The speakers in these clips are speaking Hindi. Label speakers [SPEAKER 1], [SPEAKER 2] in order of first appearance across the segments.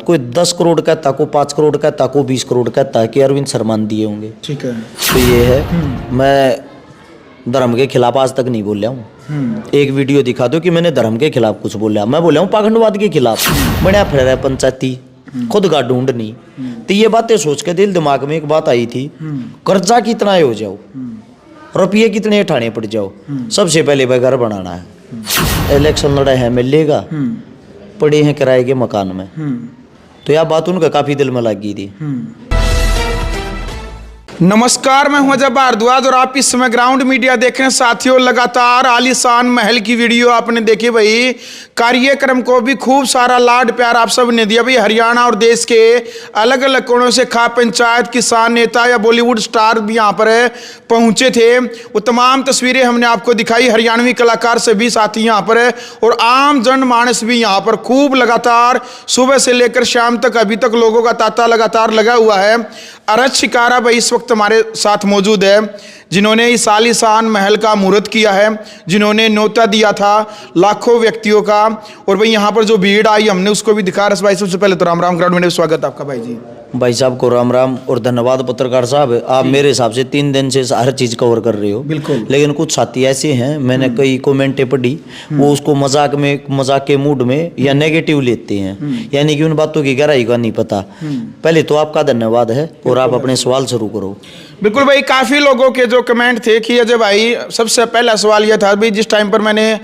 [SPEAKER 1] कोई 10 करोड़ कहता, को 5 करोड़ कहता, को 20 करोड़ कहता है कि अरविंद शर्मा ने दिए होंगे।
[SPEAKER 2] ठीक है।
[SPEAKER 1] तो ये है, मैं धर्म के खिलाफ आज तक नहीं बोल रहा हूँ। एक वीडियो दिखा दो कि मैंने धर्म के खिलाफ कुछ बोला। मैं बोला हूँ पाखंडवाद के खिलाफ, बढ़िया फिर रहा पंचायती खुद का ढूंढ नहीं। तो ये बातें सोच के दिल दिमाग में एक बात आई थी, कर्जा कितना हो जाओ, रुपये कितने उठाने पड़ जाओ, सबसे पहले वह घर बनाना है। इलेक्शन लड़ा है, मिलेगा, पड़े हैं किराए के मकान में। तो यह बात उनका काफी दिल में लग गई थी।
[SPEAKER 2] नमस्कार, मैं हूं अजय भारद्वाज और आप इस समय ग्राउंड मीडिया देख रहे हैं। साथियों, लगातार आलीशान महल की वीडियो आपने देखी भाई। कार्यक्रम को भी खूब सारा लाड प्यार आप सब ने दिया भाई। हरियाणा और देश के अलग अलग कोनों से खा पंचायत, किसान नेता या बॉलीवुड स्टार भी यहाँ पर पहुंचे थे। वो तमाम तस्वीरें हमने आपको दिखाई। हरियाणवी कलाकार से भी साथी यहाँ पर है और आम जनमानस भी यहाँ पर खूब लगातार सुबह से लेकर शाम तक अभी तक लोगों का तांता लगातार लगा हुआ है। अरज शिकारा भाई इस वक्त हमारे साथ मौजूद है, जिन्होंने इस आलीशान महल का मुहूर्त किया है, जिन्होंने न्योता दिया था लाखों व्यक्तियों का। और भाई यहाँ पर जो भीड़ आई हमने उसको भी दिखा। रस भाई, सबसे पहले तो राम राम, ग्राउंड में स्वागत आपका भाई जी।
[SPEAKER 1] भाई साहब को राम राम और धन्यवाद। पत्रकार साहब, आप मेरे हिसाब से 3 दिन से हर चीज कवर कर रहे हो।
[SPEAKER 2] बिल्कुल।
[SPEAKER 1] लेकिन कुछ साथी ऐसे हैं, मैंने कई कमेंटें पढ़ी, वो उसको मजाक के मूड में या नेगेटिव लेते हैं, यानी कि उन बातों की गहराई का नहीं पता। पहले तो आपका धन्यवाद है और आप अपने सवाल शुरू करो।
[SPEAKER 2] बिल्कुल भाई, काफ़ी लोगों के जो कमेंट थे कि अजय भाई, सबसे पहला सवाल यह था भाई, जिस टाइम पर मैंने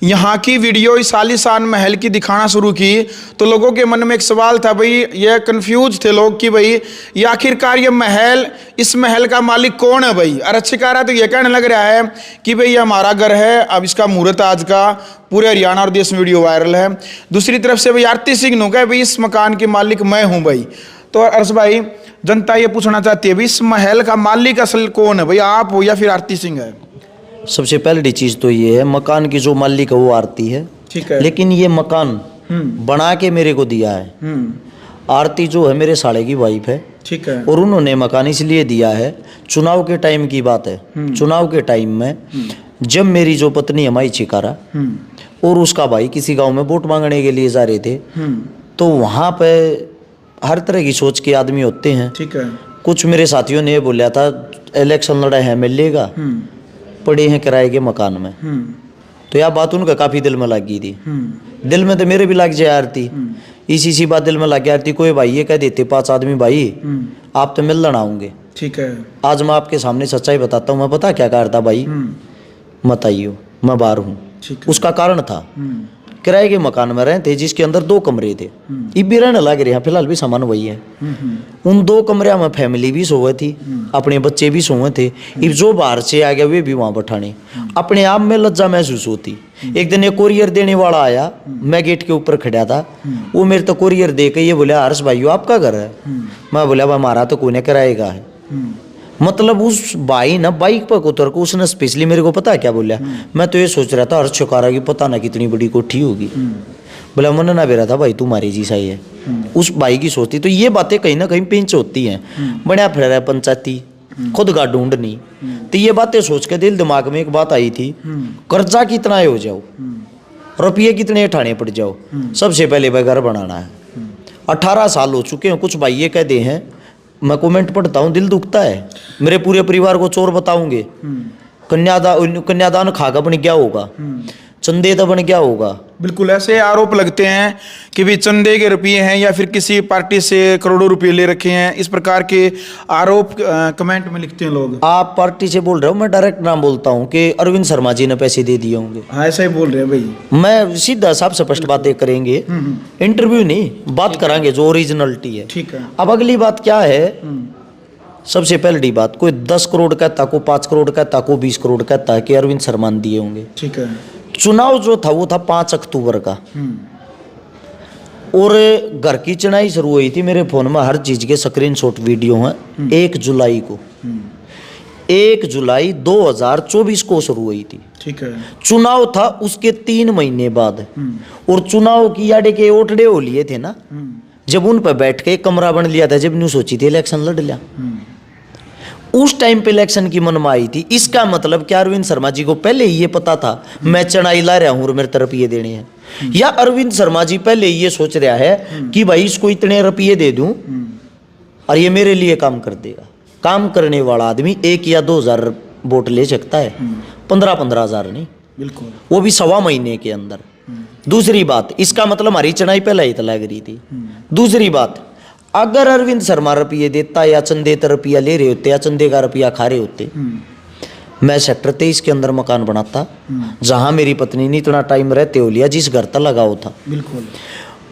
[SPEAKER 2] यहाँ की वीडियो इस आलीशान महल की दिखाना शुरू की तो लोगों के मन में एक सवाल था भाई, ये कंफ्यूज थे लोग कि भाई ये आखिरकार ये महल, इस महल का मालिक कौन है भाई। अरज शिकारा तो ये कहने लग रहा है कि भाई ये हमारा घर है, अब इसका मुहूर्त आज का पूरे हरियाणा और देश में वीडियो वायरल है। दूसरी तरफ से भाई आरती सिंह नु कहे भाई इस मकान के मालिक मैं हूँ भाई। तो अरज भाई, जनता ये पूछना चाहती है भाई इस महल का मालिक असल कौन है भाई, आप हो या फिर आरती सिंह है?
[SPEAKER 1] सबसे पहली चीज तो ये है, मकान की जो मालिक है वो आरती है।
[SPEAKER 2] ठीक है।
[SPEAKER 1] लेकिन ये मकान बना के मेरे को दिया है। आरती जो है मेरे साले की वाइफ है।
[SPEAKER 2] ठीक है।
[SPEAKER 1] और उन्होंने मकान इसलिए दिया है, चुनाव के टाइम की बात है। चुनाव के टाइम में जब मेरी जो पत्नी है माई चिकारा और उसका भाई किसी गांव में वोट मांगने के लिए जा रहे थे, तो वहां पे हर तरह की सोच के आदमी होते हैं।
[SPEAKER 2] ठीक है।
[SPEAKER 1] कुछ मेरे साथियों ने बोला था इलेक्शन लड़ा है, मिलेगा, पड़े हैं किराए के मकान में। तो यह बात उनका काफी दिल में लग गई थी। दिल में तो मेरे भी लग जाए आरती, इसी बात दिल में लग गया आरती। कोई भाई ये कह देते 5 आदमी, भाई आप तो मिलना आऊंगे।
[SPEAKER 2] ठीक है।
[SPEAKER 1] आज मैं आपके सामने सच्चाई बताता हूँ। मैं पता क्या कहा था भाई, मत आइयो, मैं बाहर हूँ। उसका कारण था, किराए के मकान में रहे थे जिसके अंदर 2 कमरे थे। इब भी रहने लग रहे हैं, फिलहाल भी सामान वही है। उन 2 कमरे में फैमिली भी सोए थी, अपने बच्चे भी सोए थे। इब जो बाहर से आ गया वे भी वहां बैठाने, अपने आप में लज्जा महसूस होती। एक दिन एक कोरियर देने वाला आया, मैं गेट के ऊपर खड़ा था, वो मेरे तो कोरियर दे के ये बोला, हर्ष भाई आपका घर है? मैं बोला भाई हमारा तो कोई ने किराए का है। मतलब उस भाई ना बाइक पर उतर को उसने स्पेशली मेरे को पता है क्या बोला, मैं तो ये सोच रहा था हर्ष शिकारा की पता ना कितनी बड़ी कोठी होगी। बोला मन ना बेरा था भाई तुम्हारी जी सही है। उस भाई की सोचती। तो ये बातें कहीं ना कहीं पिंच होती हैं, बढ़िया फिर रहा पंचायती खुद का ढूंढ नहीं। तो ये बातें सोच के दिल दिमाग में एक बात आई थी, कर्जा कितना हो जाओ, रुपये कितने उठाने पड़ जाओ, सबसे पहले वह घर बनाना है। 18 साल हो चुके हैं। कुछ भाई ये कहते हैं, मैं कमेंट पढ़ता हूँ दिल दुखता है, मेरे पूरे परिवार को चोर बताऊंगे, कन्यादान खागा बन क्या होगा, चंदे तो बन क्या होगा।
[SPEAKER 2] बिल्कुल ऐसे आरोप लगते हैं कि भी चंदे के रुपये हैं या फिर किसी पार्टी से करोड़ों रुपए ले रखे हैं। इस प्रकार के आरोप कमेंट में लिखते हैं लोग।
[SPEAKER 1] आप पार्टी से बोल रहे हो, मैं डायरेक्ट नाम बोलता हूँ कि अरविंद शर्मा जी ने पैसे दे दिए होंगे।
[SPEAKER 2] हाँ ऐसा ही बोल रहे हैं भाई।
[SPEAKER 1] मैं सीधा साफ स्पष्ट बातें करेंगे, इंटरव्यू नहीं, बात करांगे जो ओरिजिनलिटी है।
[SPEAKER 2] ठीक है।
[SPEAKER 1] अब अगली बात क्या है, सबसे पहली बात, कोई 10 करोड़ कहता, को 5 करोड़ कहता, को 20 करोड़ कहता है कि अरविंद शर्मा ने दिए होंगे।
[SPEAKER 2] ठीक है।
[SPEAKER 1] चुनाव जो था वो था 5 अक्टूबर का और घर की चुनाई शुरू हुई थी। मेरे फोन में हर चीज के स्क्रीनशॉट वीडियो हैं। 1 जुलाई को, 1 जुलाई 2024 को शुरू हुई थी।
[SPEAKER 2] ठीक है।
[SPEAKER 1] चुनाव था उसके 3 महीने बाद। और चुनाव की याडे के ओटड़े हो लिए थे ना, जब उन पर बैठ के कमरा बन लिया था, जब न्यू सोची थी इलेक्शन लड़ लिया। उस टाइम पे इलेक्शन की मनमाई थी। इसका मतलब क्या अरविंद शर्मा जी को पहले ही ये पता था मैं चढ़ाई ला रहा हूं और मेरे तरफ ये देने हैं, या अरविंद शर्मा जी पहले ये सोच रहा है कि भाई इसको इतने रुपये दे दूं और ये मेरे लिए काम कर देगा। काम करने वाला आदमी 1 या 2 हजार वोट ले सकता है, 15-15 हजार नहीं,
[SPEAKER 2] बिल्कुल,
[SPEAKER 1] वो भी 1.25 महीने के अंदर। दूसरी बात, इसका मतलब हमारी चढ़ाई पहले ही लग रही थी। दूसरी बात, अगर अरविंद शर्मा रुपये देता या चंदे का रुपया ले रहे होते या चंदे का रुपया खा रहे होते, मैं सेक्टर 23 के अंदर मकान बनाता, जहां मेरी पत्नी ने इतना टाइम रहते हो लिया, जिस घर तक लगाओ था,
[SPEAKER 2] बिल्कुल,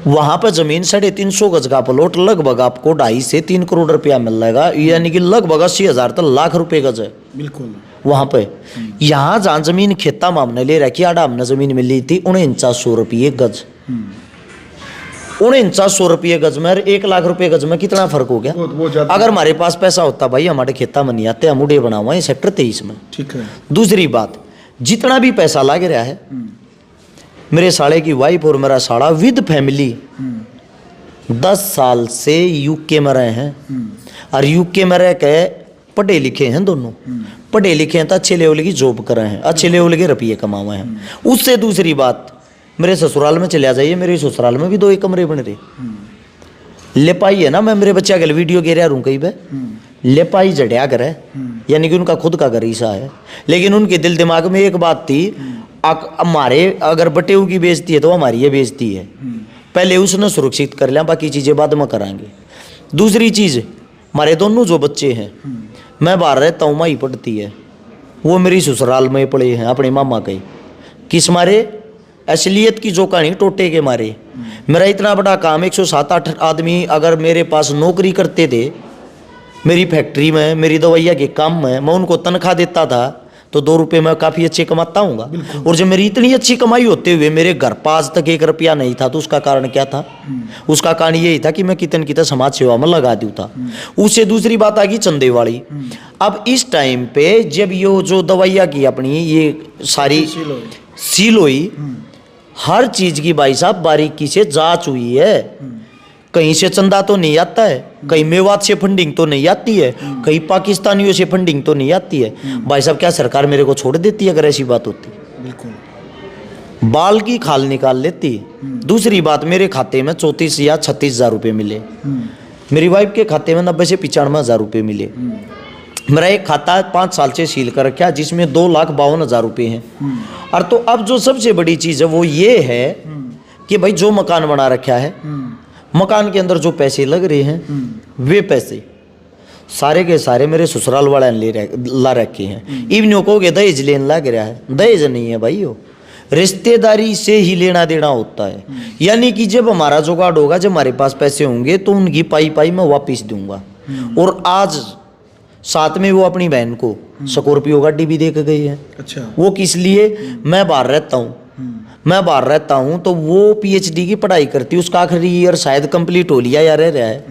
[SPEAKER 1] वहां पर जमीन 350 गज का प्लॉट लगभग आपको 2.5 से 3 करोड़ रुपया मिल जाएगा, यानी कि लगभग 80,000 तक लाख रुपए गज है
[SPEAKER 2] बिल्कुल,
[SPEAKER 1] वहां पे। यहाँ जहां जमीन खेता में हमने ले रखी, आड़ा हमने जमीन मिली थी 4900 रुपये गज। 4900 रुपये गज में 1 लाख रुपए गज में कितना फर्क हो गया। अगर हमारे पास पैसा होता भाई, हमारे खेता में नहीं आते, हम उड़े बना हुआ है सेक्टर 23 में।
[SPEAKER 2] ठीक है।
[SPEAKER 1] दूसरी बात, जितना भी पैसा लग रहा है, मेरे साले की वाइफ और मेरा साला विद फैमिली 10 साल से यूके में रहे हैं, और यूके में रह के पढ़े लिखे हैं दोनों, पढ़े लिखे हैं तो अच्छे लेवल की जॉब कर रहे हैं, अच्छे लेवल के रुपये कमाए हैं। उससे दूसरी बात, मेरे ससुराल में चले जाइए, मेरे ससुराल में भी 2 कमरे बन रहे। लेपाई है ना, मैं मेरे बच्चे के वीडियो कह रहा हूँ कहीं पे, लेपाई जड़िया घर है, यानी कि उनका खुद का घर ऐसा है, लेकिन उनके दिल दिमाग में एक बात थी, हमारे अगर बटेऊ की बेइज्जती है तो हमारी ये बेइज्जती है, पहले उसने सुरक्षित कर लिया, बाकी चीज़ें बाद में कराएंगे। दूसरी चीज़, हमारे दोनों जो बच्चे हैं, मैं बाहर रहता हूँ, माँ ही पढ़ती है, वो मेरी ससुराल में पड़े हैं अपने मामा के। किस मारे? असलियत की जो कहानी टोटे के मारे। मेरा इतना बड़ा काम, 107-8 आदमी अगर मेरे पास नौकरी करते थे, मेरी फैक्ट्री में, मेरी दवाइया के काम में, मैं उनको तनख्वाह देता था तो 2 रुपये में काफ़ी अच्छे कमाता हूँगा। और जब मेरी इतनी अच्छी कमाई होते हुए मेरे घर पास तक 1 रुपया नहीं था, तो उसका कारण क्या था? उसका कारण यही था कि मैं कितन समाज सेवा में लगा दूँ था। उससे दूसरी बात आ गई चंदे वाली। अब इस टाइम पे जब ये जो दवाइया की अपनी ये सारी सील हुई, हर चीज़ की भाई साहब बारीकी से जांच हुई है। कहीं से चंदा तो नहीं आता है, कहीं मेवात से फंडिंग तो नहीं आती है, कहीं पाकिस्तानियों से फंडिंग तो नहीं आती है। भाई साहब, क्या सरकार मेरे को छोड़ देती है अगर ऐसी बात होती?
[SPEAKER 2] बिल्कुल।
[SPEAKER 1] बाल की खाल निकाल लेती। दूसरी बात, मेरे खाते में 34 या 36 हजार रुपये मिले, मेरी वाइफ के खाते में 90 से 95 हजार रुपये मिले। मेरा एक खाता 5 साल से सील कर रखा, जिसमें 2,52,000 रुपये हैं। और तो अब जो सबसे बड़ी चीज़ है वो ये है कि भाई जो मकान बना रखा है, मकान के अंदर जो पैसे लग रहे हैं, वे पैसे सारे के सारे मेरे ससुराल वाले ने ला रखे हैं। इवनियों कहोगे दहेज लेने लग रहा है, दहेज नहीं है भाई, वो रिश्तेदारी से ही लेना देना होता है। यानी कि जब हमारा जुगाड़ होगा, जब हमारे पास पैसे होंगे, तो उनकी पाई मैं वापिस दूंगा। और आज साथ में वो अपनी बहन को स्कॉर्पियो गाड़ी भी दे के गई है।
[SPEAKER 2] अच्छा।
[SPEAKER 1] वो किस लिए? मैं बाहर रहता हूँ, मैं बाहर रहता हूँ तो वो पीएचडी की पढ़ाई करती है, उसका आखिरी ईयर शायद कंप्लीट हो लिया या रह रहा है,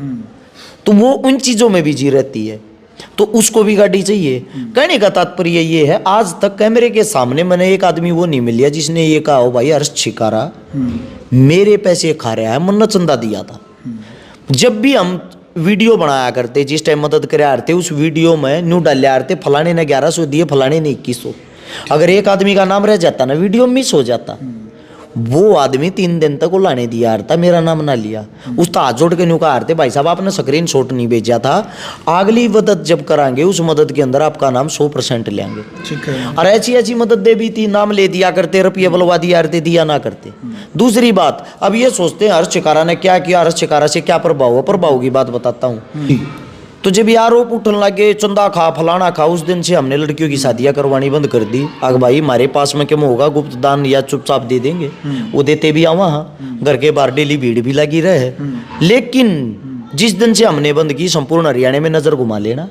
[SPEAKER 1] तो वो उन चीज़ों में बिजी रहती है, तो उसको भी गाड़ी चाहिए। कहने का तात्पर्य ये है, आज तक कैमरे के सामने मैंने एक आदमी वो नहीं मिलिया जिसने ये कहा हो भाई हर्ष छिकारा मेरे पैसे खा रहा है, मन्नत चंदा दिया था। जब भी हम वीडियो बनाया करते, जिस टाइम मदद कराया करते, उस वीडियो में न्यू डाले थे फलाने ने 1100 दिए, फलाने ने 2100। अगर एक आदमी का नाम रह जाता ना, वीडियो मिस हो जाता। वो आदमी 3 दिन तक उलाने दिया था, मेरा नाम ना लिया। उसका हाथ जोड़ के न्यू कहा थे भाई साहब आपने स्क्रीन शॉट नहीं भेजा था, अगली मदद जब कराएंगे उस मदद के अंदर आपका नाम 100% लेंगे।
[SPEAKER 2] ठीक है।
[SPEAKER 1] और ऐसी मदद दे भी थी, नाम ले दिया करते, रुपये बुलवा दिया करते, दिया ना करते। दूसरी बात, अब ये सोचते हैं हर्ष छिकारा ने क्या किया, हर्ष छिकारा से क्या प्रभाव हुआ। प्रभाव की बात बताता हूँ। तो जब आरोप उठने लगे चंदा खा फलाना खा, उस दिन से हमने लड़कियों की शादियां करवानी बंद कर दी। अगर भाई हमारे पास में क्या होगा, गुप्त दान या चुपचाप दे देंगे, वो देते भी आवा, हाँ घर के बाहर डेली भीड़ भी लगी रहे। लेकिन जिस दिन से हमने बंद की, संपूर्ण हरियाणा में नजर घुमा लेना,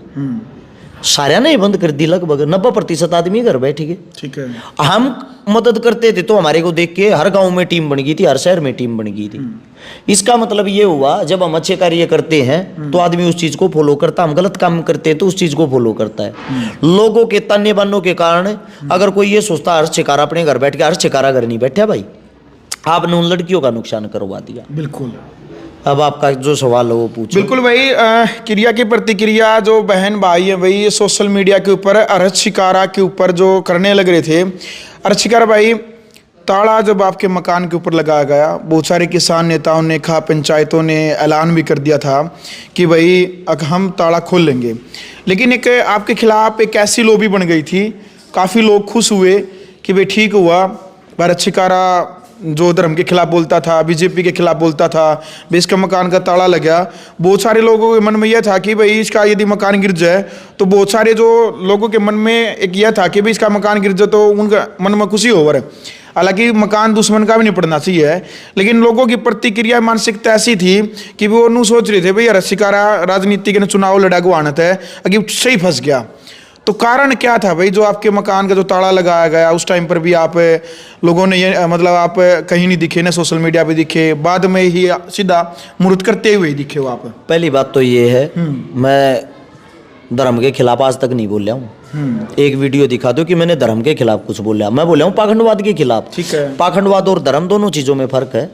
[SPEAKER 1] सारा ने बंद कर दी। लगभग 90% आदमी घर बैठ गए। ठीक है। हम मदद करते थे तो हमारे को देख के हर गांव में टीम बन गई थी, हर शहर में टीम बन गई थी। इसका मतलब ये हुआ, जब हम अच्छे कार्य करते हैं तो आदमी उस चीज को फॉलो करता, हम गलत काम करते हैं तो उस चीज को फॉलो करता है। लोगों के ताने बानों के कारण अगर कोई ये सोचता हर्ष छिकारा अपने घर बैठ के, हर्ष छिकारा घर नहीं बैठा भाई, आपने उन लड़कियों का नुकसान करवा दिया।
[SPEAKER 2] बिल्कुल।
[SPEAKER 1] अब आपका जो सवाल है वो पूछो।
[SPEAKER 2] बिल्कुल भाई, क्रिया की प्रतिक्रिया जो बहन भाई है भाई, ये सोशल मीडिया के ऊपर अरज शिकारा के ऊपर जो करने लग रहे थे। अरज शिकारा भाई, ताला जब आपके मकान के ऊपर लगाया गया, बहुत सारे किसान नेताओं ने कहा, पंचायतों ने ऐलान भी कर दिया था कि भाई हम ताला खोल लेंगे, लेकिन एक आपके खिलाफ एक ऐसी लॉबी बन गई थी। काफ़ी लोग खुश हुए कि भाई ठीक हुआ, अरज शिकारा जो धर्म के खिलाफ बोलता था, बीजेपी के खिलाफ बोलता था, भाई इसका मकान का ताला लग गया। बहुत सारे लोगों के मन में यह था कि भाई इसका यदि मकान गिर जाए, तो बहुत सारे जो लोगों के मन में एक यह था कि भाई इसका मकान गिर जाए तो उनका मन में खुशी हो रहा है। हालांकि मकान दुश्मन का भी नहीं पड़ना चाहिए, लेकिन लोगों की प्रतिक्रिया मानसिकता ऐसी थी कि वो नू सोच रहे थे भाई अरज शिकारा राजनीति के चुनाव लड़ा गुआनत है, अभी सही फंस गया। तो कारण क्या था भाई, जो आपके मकान का जो ताला लगाया गया उस टाइम पर भी आप लोगों ने ये मतलब आप कहीं नहीं दिखे, ना सोशल मीडिया पे दिखे, बाद में ही सीधा मुहूर्त करते हुए दिखे हो आप?
[SPEAKER 1] पहली बात तो ये है, मैं धर्म के खिलाफ आज तक नहीं बोल रहा हूँ। एक वीडियो दिखा दो कि मैंने धर्म के खिलाफ कुछ बोला। मैं बोल रहा हूँ पाखंडवाद के खिलाफ।
[SPEAKER 2] ठीक है।
[SPEAKER 1] पाखंडवाद और धर्म दोनों चीजों में फर्क है।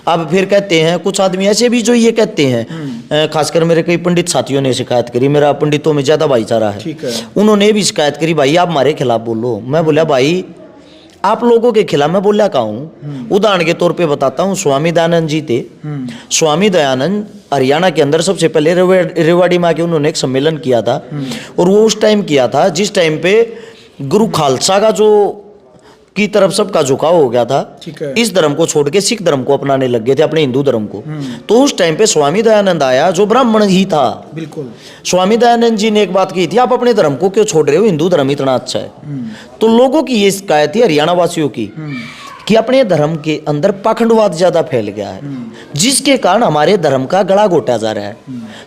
[SPEAKER 1] अब फिर कहते हैं कुछ आदमी ऐसे भी जो ये कहते हैं, खासकर मेरे कई पंडित साथियों ने शिकायत करी, मेरा पंडितों में ज्यादा भाईचारा है,
[SPEAKER 2] ठीक है।
[SPEAKER 1] उन्होंने भी शिकायत करी, भाई आप हमारे खिलाफ बोलो। मैं बोला भाई आप लोगों के खिलाफ मैं बोला का हूँ। उदाहरण के तौर पे बताता हूँ, स्वामी दयानंद जी थे। स्वामी दयानंद हरियाणा के अंदर सबसे पहले रेवाड़ी में आके उन्होंने एक सम्मेलन किया था, और वो उस टाइम किया था जिस टाइम पे गुरु खालसा का जो की तरफ सबका झुकाव हो गया था।
[SPEAKER 2] ठीक है।
[SPEAKER 1] इस धर्म को छोड़ के सिख धर्म को अपनाने लग गए थे, अपने हिंदू धर्म को। तो उस टाइम पे स्वामी दयानंद आया जो ब्राह्मण ही था।
[SPEAKER 2] बिल्कुल।
[SPEAKER 1] स्वामी दयानंद जी ने एक बात की थी, आप अपने धर्म को क्यों छोड़ रहे हो, हिंदू धर्म इतना अच्छा है। तो लोगों की ये शिकायत थी हरियाणा वासियों की कि अपने धर्म के अंदर पाखंडवाद ज्यादा फैल गया है, जिसके कारण हमारे धर्म का गला घोटा जा रहा है।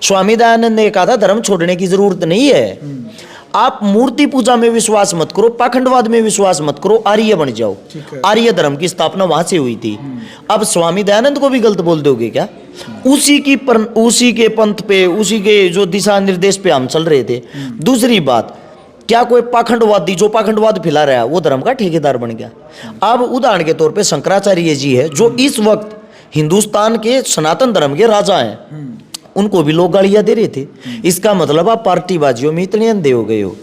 [SPEAKER 1] स्वामी दयानंद ने कहा था धर्म छोड़ने की जरूरत नहीं है, आप मूर्ति पूजा में विश्वास मत करो, पाखंडवाद में विश्वास मत करो, आर्य बन जाओ। आर्य धर्म की स्थापना वहां से हुई थी। अब स्वामी दयानंद को भी गलत बोल दोगे क्या? उसी के पंथ पे, उसी के जो दिशा निर्देश पे हम चल रहे थे। दूसरी बात, क्या कोई पाखंडवादी जो पाखंडवाद फैला रहा है वो धर्म का ठेकेदार बन गया? अब उदाहरण के तौर पे शंकराचार्य जी है जो इस वक्त हिंदुस्तान के सनातन धर्म के राजा हैं, उनको भी लोग गालियां दे रहे थे। इसका मतलब आप पार्टीबाजियों में इतने अंधे हो गए हो।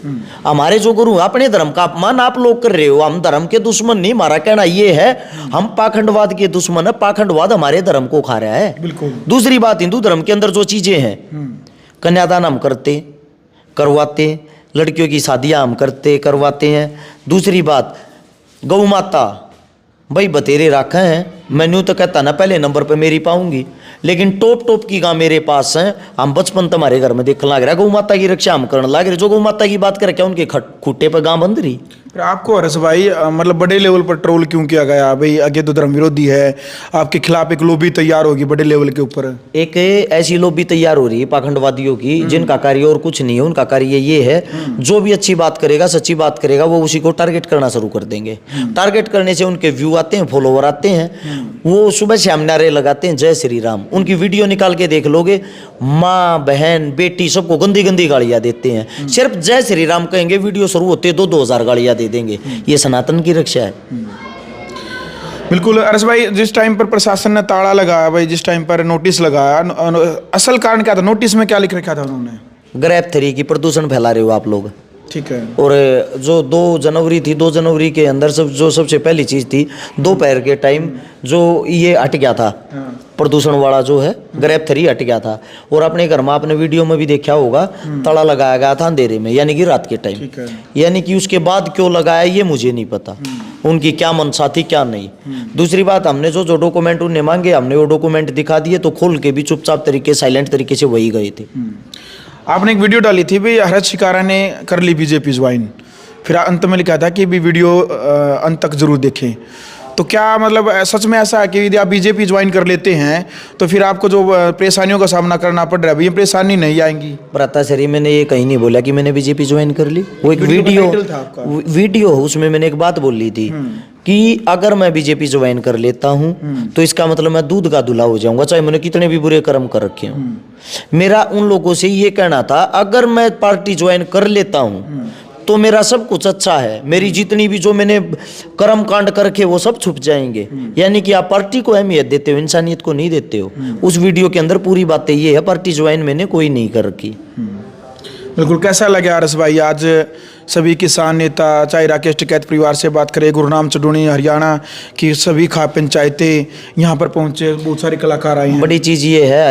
[SPEAKER 1] हमारे जो गुरु अपने धर्म का अपमान आप लोग कर रहे हो। हम धर्म के दुश्मन नहीं, हमारा कहना ये है हम पाखंडवाद के दुश्मन है। पाखंडवाद हमारे धर्म को खा रहा है।
[SPEAKER 2] बिल्कुल।
[SPEAKER 1] दूसरी बात, हिंदू धर्म के अंदर जो चीजें हैं, कन्यादान हम करवाते, लड़कियों की शादियां हम करवाते हैं। दूसरी बात, गौ माता भाई बतेरे रखे हैं, मैंने तो कहता ना पहले नंबर पे मेरी पाऊंगी, लेकिन टॉप की गां मेरे पास हैं। हम बचपन तुम्हारे घर में देखने लग रहा है, गौ माता की रक्षा हम करने लग रहे। जो गौ माता की बात करे क्या उनके खूटे पर गां बंद रही।
[SPEAKER 2] फिर आपको हर्ष भाई मतलब बड़े लेवल पर ट्रोल क्यों किया गया भाई? आगे तो धर्म विरोधी है, आपके खिलाफ एक लॉबी तैयार होगी बड़े लेवल के ऊपर।
[SPEAKER 1] एक ऐसी लॉबी तैयार हो रही है पाखंडवादियों की, जिनका कार्य और कुछ नहीं है। उनका कार्य ये है, जो भी अच्छी बात करेगा, सच्ची बात करेगा, वो उसी को टारगेट करना शुरू कर देंगे। टारगेट करने से उनके व्यू आते हैं, फॉलोवर आते हैं। वो सुबह शाम नारे लगाते हैं जय श्री राम। उनकी वीडियो निकाल के देख लोगे, माँ बहन बेटी सबको गंदी गंदी गालियां देते हैं। सिर्फ जय श्री राम कहेंगे, वीडियो शुरू होते 2,000 गालियां दे देंगे। ये सनातन की रक्षा है।
[SPEAKER 2] बिल्कुल। अरस भाई, जिस टाइम पर प्रशासन ने ताला लगाया भाई, जिस टाइम पर नोटिस लगाया, असल कारण क्या था? नोटिस में क्या लिख रखा था उन्होंने?
[SPEAKER 1] ग्रेप 3 की प्रदूषण फैला रहे हो आप लोग।
[SPEAKER 2] ठीक है।
[SPEAKER 1] और जो 2 जनवरी थी, 2 जनवरी के अंदर सबसे पहली चीज थी, दोपहर के टाइम जो ये हट गया था, प्रदूषण वाला जो है ग्रेप 3 हट गया था। और अपने घर में आपने वीडियो में भी देखा होगा, ताला लगाया गया था अंधेरे में, यानी कि रात के टाइम। यानी कि उसके बाद क्यों लगाया ये मुझे नहीं पता, उनकी क्या मनसा थी क्या नहीं। दूसरी बात, हमने जो डॉक्यूमेंट उन्हें मांगे, हमने वो डॉक्यूमेंट दिखा दिए, तो खोल के भी चुपचाप तरीके, साइलेंट तरीके से वही गए थे।
[SPEAKER 2] आपने एक वीडियो डाली थी भाई, अरज शिकारा ने कर ली बीजेपी ज्वाइन, फिर अंत में लिखा था कि भी वीडियो अंत तक जरूर देखें। तो क्या मतलब सच में ऐसा है कि यदि आप बीजेपी ज्वाइन कर लेते हैं तो फिर आपको जो परेशानियों का सामना करना पड़ रहा है, ये परेशानी नहीं आएंगी?
[SPEAKER 1] भ्राताचार्य, मैंने ये कहीं नहीं बोला कि मैंने बीजेपी ज्वाइन कर ली। वो एक वीडियो उसमें मैंने एक बात बोली थी कि अगर मैं बीजेपी ज्वाइन कर लेता हूं तो इसका मतलब मैं दूध का दूल्हा हो जाऊंगा, चाहे मैंने कितने भी बुरे कर्म कर रखे हों। मेरा उन लोगों से ये कहना था, अगर मैं पार्टी ज्वाइन कर लेता हूं तो मेरा सब कुछ अच्छा है, मेरी जितनी भी जो मैंने कर्म कांड करके वो सब छुप जाएंगे। यानी कि आप पार्टी को अहमियत देते हो, इंसानियत को नहीं देते हो। उस वीडियो के अंदर पूरी बातें ये है, पार्टी ज्वाइन मैंने कोई नहीं कर रखी।
[SPEAKER 2] बिल्कुल। कैसा लगे आरएस भाई, आज सभी किसान नेता, चाहे राकेश टिकैत परिवार से बात करें, गुरनाम चडूणी, हरियाणा की सभी खाप पंचायतें यहाँ पर पहुँचे, बहुत सारे कलाकार आए हैं।
[SPEAKER 1] बड़ी चीज़ ये है,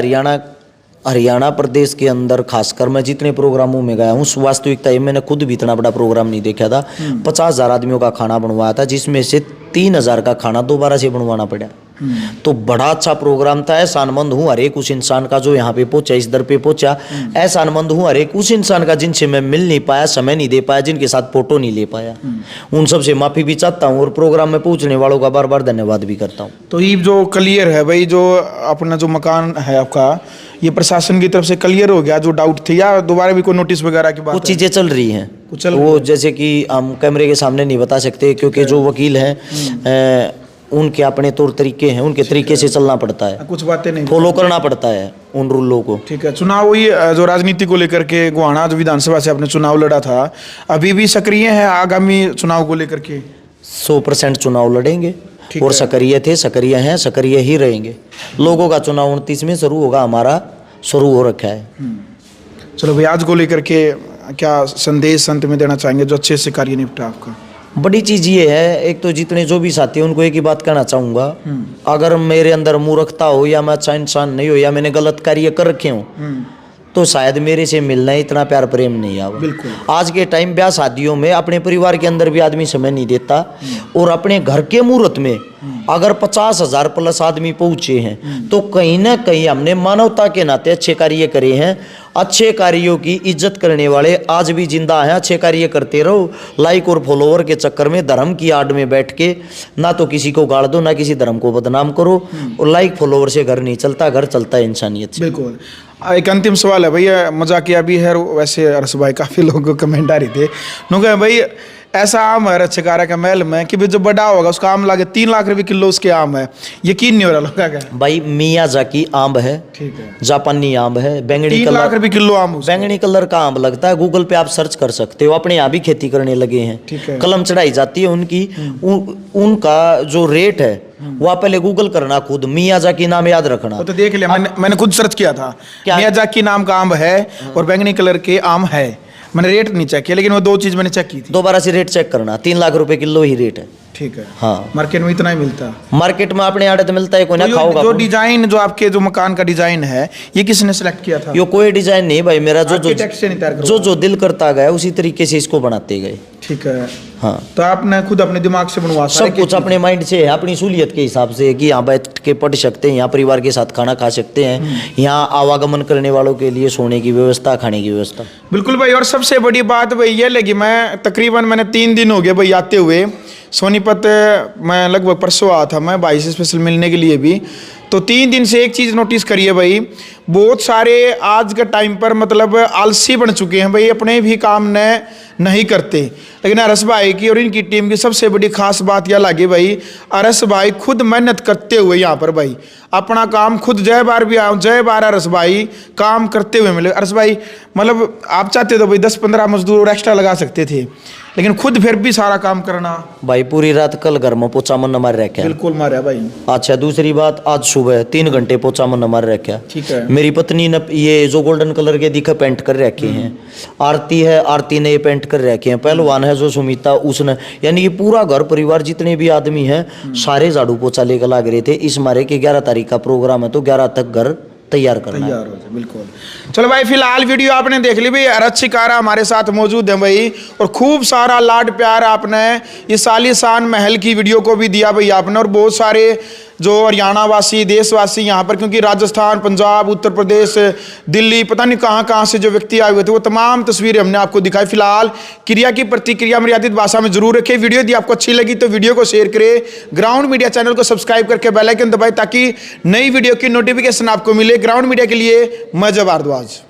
[SPEAKER 1] हरियाणा प्रदेश के अंदर खासकर मैं जितने प्रोग्रामों में गया हूँ, वास्तविकता ये मैंने खुद भी इतना बड़ा प्रोग्राम नहीं देखा था। 50,000 आदमियों का खाना बनवाया था, जिसमें से 3,000 का खाना दोबारा से बनवाना पड़ा। तो बड़ा अच्छा प्रोग्राम था। एहसानमंद हूँ हर एक उस इंसान का जो यहाँ पे पहुंचा, इस दर पे पहुंचा। एहसानमंद हूँ हर एक उस इंसान का जिनसे मैं मिल नहीं पाया, समय नहीं दे पाया, जिनके साथ फोटो नहीं ले पाया। उन सब से माफ़ी भी चाहता हूँ और प्रोग्राम में पहुँचने वालों का बार बार धन्यवाद भी करता हूँ।
[SPEAKER 2] तो ये जो क्लियर है भाई, जो अपना जो मकान है आपका, ये प्रशासन की तरफ से क्लियर हो गया? जो डाउट थे या दोबारा भी कोई नोटिस वगैरह की बात?
[SPEAKER 1] कुछ चीज़ें चल रही हैं, वो जैसे कि हम कैमरे के सामने नहीं बता सकते, क्योंकि जो वकील हैं उनके अपने तौर तरीके हैं, उनके तरीके से चलना पड़ता है,
[SPEAKER 2] कुछ बातें नहीं
[SPEAKER 1] फॉलो करना पड़ता है उन रूलों को।
[SPEAKER 2] ठीक है। चुनाव हुई जो राजनीति को लेकर के, गोहाना जो विधानसभा से आपने चुनाव लड़ा था, अभी भी सक्रिय है आगामी चुनाव को लेकर के?
[SPEAKER 1] 100% चुनाव लड़ेंगे और सक्रिय थे, सक्रिय हैं, सक्रिय ही रहेंगे। लोगों का चुनाव 29 में शुरू होगा, हमारा शुरू हो रखा है।
[SPEAKER 2] चलो भाई, आज को लेकर के क्या संदेश अंत में देना चाहेंगे, जो अच्छे से कार्य निपटा आपका?
[SPEAKER 1] बड़ी चीज़ ये है, एक तो जितने जो भी साथी हैं उनको एक ही बात कहना चाहूँगा, अगर मेरे अंदर मूर्खता हो या मैं अच्छा इंसान नहीं हो या मैंने गलत कार्य कर रखे हूँ, तो शायद मेरे से मिलना इतना प्यार प्रेम नहीं आवा।
[SPEAKER 2] बिल्कुल।
[SPEAKER 1] आज के टाइम ब्याह शादियों में अपने परिवार के अंदर भी आदमी समय नहीं देता, और अपने घर के मुहूर्त में अगर 50,000 प्लस आदमी पहुंचे हैं, तो कहीं ना कहीं हमने मानवता के नाते अच्छे कार्य करे हैं। अच्छे कार्यों की इज्जत करने वाले आज भी जिंदा हैं। अच्छे कार्य करते रहो। लाइक और फॉलोवर के चक्कर में, धर्म की आड़ में बैठ के ना तो किसी को गाड़ दो, ना किसी धर्म को बदनाम करो। और लाइक फॉलोवर से घर नहीं चलता, घर चलता है इंसानियत से।
[SPEAKER 2] बिल्कुल। एक अंतिम सवाल है भैया, मजाकिया भी है वैसे अरस भाई, काफ़ी लोग कमेंट आ रहे थे, उन्होंने भाई ऐसा आम है रच्छकारा का महल में कि जो बड़ा होगा उसका आम लागे 3 लाख रुपए किलो उसके आम है, यकीन नहीं हो रहा लोगों का।
[SPEAKER 1] भाई मियाजाकी आम है,
[SPEAKER 2] ठीक है,
[SPEAKER 1] जापानी आम है, बैंगनी
[SPEAKER 2] 3 लाख रुपए किलो आम,
[SPEAKER 1] बैंगनी कलर का आम लगता है। गूगल पे आप सर्च कर सकते हो, अपने यहाँ भी खेती करने लगे हैं।
[SPEAKER 2] ठीक है।
[SPEAKER 1] कलम चढ़ाई जाती है उनकी। उनका जो रेट है वो आप पहले गूगल करना खुद, मियाजाकी नाम याद रखना।
[SPEAKER 2] तो देख लिया, मैंने खुद सर्च किया था, मियाजाकी नाम का आम है और बैंगनी कलर के आम है। मैंने रेट नहीं चेक किया, लेकिन वो 2 चीज मैंने चेक की थी।
[SPEAKER 1] दोबारा से रेट चेक करना, 3 लाख रुपए किलो ही रेट है।
[SPEAKER 2] ठीक है।
[SPEAKER 1] हाँ,
[SPEAKER 2] मार्केट में इतना ही मिलता?
[SPEAKER 1] मार्केट में अपने आड़त मिलता है, कोई ना खाओगा।
[SPEAKER 2] जो डिजाइन, जो आपके जो मकान का डिजाइन है, ये किसने सेलेक्ट किया था?
[SPEAKER 1] ये कोई डिजाइन नहीं भाई, मेरा जो दिल करता गया उसी तरीके से इसको बनाते गए।
[SPEAKER 2] ठीक है।
[SPEAKER 1] हाँ,
[SPEAKER 2] तो आपने खुद अपने दिमाग से बनवा?
[SPEAKER 1] सब कुछ अपने माइंड से है, अपनी सहूलियत के हिसाब से, कि यहाँ बैठ के पढ़ सकते हैं, यहाँ परिवार के साथ खाना खा सकते हैं, यहाँ आवागमन करने वालों के लिए सोने की व्यवस्था, खाने की व्यवस्था।
[SPEAKER 2] बिल्कुल भाई। और सबसे बड़ी बात भाई ये लगी, मैंने 3 दिन हो गए भाई आते हुए सोनीपत। मैं लगभग परसों आया था मैं भाई से स्पेशल मिलने के लिए भी। तो 3 दिन से एक चीज़ नोटिस करिए भाई, बहुत सारे आज के टाइम पर मतलब आलसी बन चुके हैं भाई, अपने भी काम नहीं करते। लेकिन अरस भाई की और इनकी टीम की सबसे बड़ी खास बात यह लगी भाई, अरस भाई खुद मेहनत करते हुए यहाँ पर भाई अपना काम खुद, जय बार भी आऊँ, जय बार अरस भाई काम करते हुए मिले। अरस भाई मतलब आप चाहते तो भाई 10-15 मजदूर और एक्स्ट्रा लगा सकते थे, लेकिन खुद फिर भी सारा काम करना
[SPEAKER 1] भाई। पूरी रात कल घर में पोचा मन मार रखा।
[SPEAKER 2] बिल्कुल मारा भाई।
[SPEAKER 1] अच्छा, दूसरी बात, आज सुबह 3 घंटे पोचा मन मार रखा।
[SPEAKER 2] ठीक है।
[SPEAKER 1] मेरी पत्नी ने ये जो गोल्डन कलर के दिखे पेंट कर रखे हैं। आरती है, आरती ने ये पेंट कर रखे हैं। पहलवान है जो सुमिता, उसने, यानी कि पूरा घर परिवार जितने भी आदमी हैं सारे झाड़ू पोछा लेकर लाग रहे थे। इस मारे के 11 तारीख का प्रोग्राम है, तो 11 तक घर तैयार करना है।
[SPEAKER 2] हो जाए। बिल्कुल। चलो भाई, फिलहाल वीडियो आपने देख ली भाई, रच्छकारा हमारे साथ मौजूद है भाई, और खूब सारा लाड प्यार आपने इस आलीशान महल की वीडियो को भी दिया भाई आपने। और बहुत सारे जो हरियाणा वासी, देशवासी यहाँ पर, क्योंकि राजस्थान, पंजाब, उत्तर प्रदेश, दिल्ली, पता नहीं कहाँ से जो व्यक्ति आए हुए थे, वो तमाम तस्वीरें हमने आपको दिखाई। फिलहाल क्रिया की प्रतिक्रिया मर्यादित भाषा में जरूर रखें। वीडियो यदि आपको अच्छी लगी तो वीडियो को शेयर करें, ग्राउंड मीडिया चैनल को सब्सक्राइब करके बेल आइकन दबाएं, ताकि नई वीडियो की नोटिफिकेशन आपको मिले। ग्राउंड मीडिया के लिए मैं जब भारद्वाज।